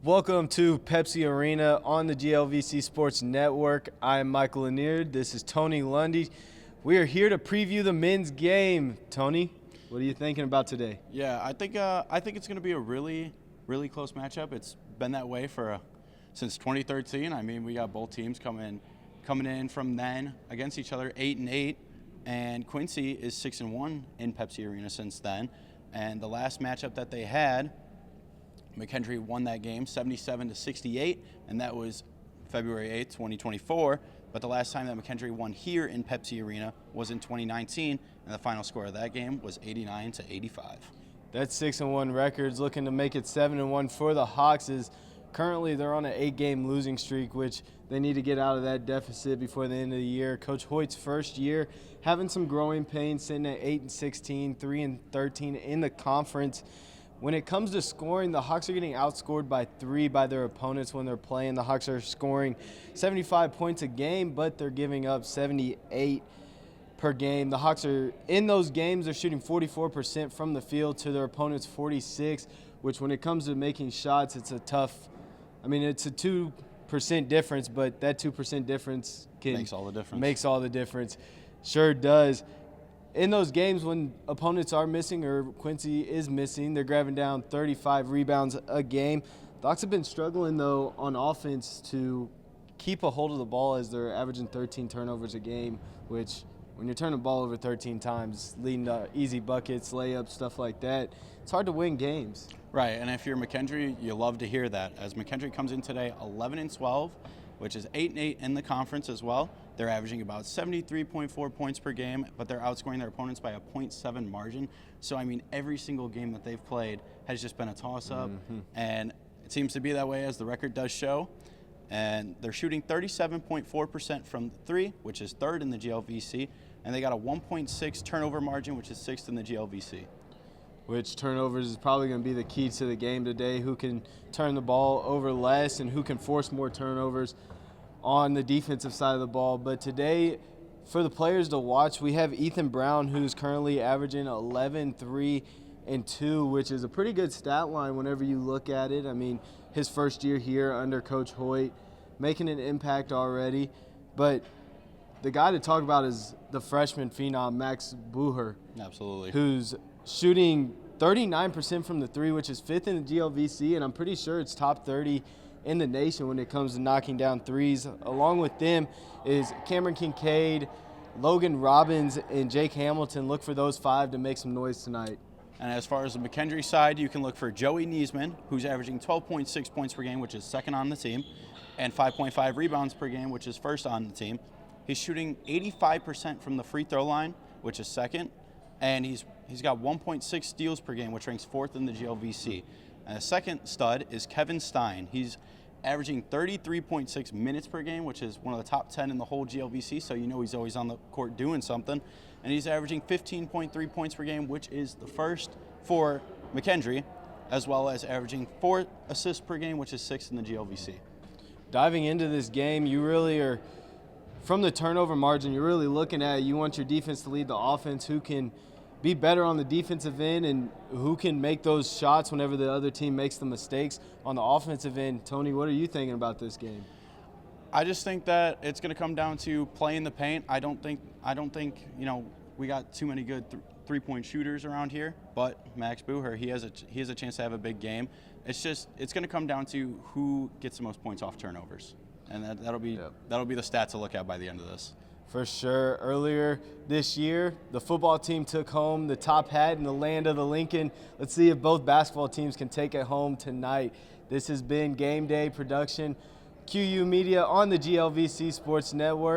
Welcome to Pepsi Arena on the GLVC Sports Network. I am Michael Lanier. This is Tony Lundy. We are here to preview the men's game. Tony, what are you thinking about today? Yeah, I think it's going to be a really close matchup. It's been that way since 2013. I mean, we got both teams coming in from then against each other 8-8, and Quincy is 6-1 in Pepsi Arena since then. And the last matchup that they had, McKendree won that game 77-68, and that was February 8th, 2024. But the last time that McKendree won here in Pepsi Arena was in 2019, and the final score of that game was 89-85. That 6-1 record's looking to make it 7-1 for the Hawks. Currently they're on an 8-game losing streak, which they need to get out of that deficit before the end of the year. Coach Hoyt's first year having some growing pains, sitting at 8-16, 3-13 in the conference. When it comes to scoring, the Hawks are getting outscored by 3 by their opponents when they're playing. The Hawks are scoring 75 points a game, but they're giving up 78 per game. The Hawks are, in those games, they're shooting 44% from the field to their opponent's 46%, which when it comes to making shots, it's a tough, it's a 2% difference, but that 2% difference makes all the difference. Makes all the difference. Sure does. In those games when opponents are missing or Quincy is missing, they're grabbing down 35 rebounds a game. The Hawks have been struggling, though, on offense to keep a hold of the ball as they're averaging 13 turnovers a game, which when you're turning the ball over 13 times, leading to easy buckets, layups, stuff like that, it's hard to win games. Right, and if you're McKendree, you love to hear that. As McKendree comes in today 11-12, which is 8-8 in the conference as well. They're averaging about 73.4 points per game, but they're outscoring their opponents by a 0.7 margin. So, every single game that they've played has just been a toss-up, and it seems to be that way as the record does show. And they're shooting 37.4% from 3, which is 3rd in the GLVC, and they got a 1.6 turnover margin, which is 6th in the GLVC. Which turnovers is probably going to be the key to the game today. Who can turn the ball over less and who can force more turnovers on the defensive side of the ball. But today, for the players to watch, we have Ethan Brown, who's currently averaging 11, 3, and 2, which is a pretty good stat line whenever you look at it. His first year here under Coach Hoyt, making an impact already. But the guy to talk about is the freshman phenom, Max Bucher. Absolutely. Who's shooting 39% from the 3, which is 5th in the GLVC, and I'm pretty sure it's top 30 in the nation when it comes to knocking down threes. Along with them is Cameron Kincaid, Logan Robbins, and Jake Hamilton. Look for those 5 to make some noise tonight. And as far as the McKendree side, you can look for Joey Niesman, who's averaging 12.6 points per game, which is 2nd on the team, and 5.5 rebounds per game, which is 1st on the team. He's shooting 85% from the free throw line, which is 2nd, and he's got 1.6 steals per game, which ranks 4th in the GLVC. And the second stud is Kevin Stein. He's averaging 33.6 minutes per game, which is one of the top 10 in the whole GLVC, so he's always on the court doing something. And he's averaging 15.3 points per game, which is the 1st for McKendree, as well as averaging 4 assists per game, which is 6th in the GLVC. Diving into this game, you really are, from the turnover margin, you're really looking at, you want your defense to lead the offense, who can be better on the defensive end and who can make those shots whenever the other team makes the mistakes on the offensive end. Tony, what are you thinking about this game? I just think that it's going to come down to playing the paint. I don't think we got too many good three-point shooters around here, but Max Bucher, he has a chance to have a big game. It's going to come down to who gets the most points off turnovers, and that'll be the stat to look at by the end of this. For sure. Earlier this year, the football team took home the top hat in the land of the Lincoln. Let's see if both basketball teams can take it home tonight. This has been Game Day production, QU Media on the GLVC Sports Network.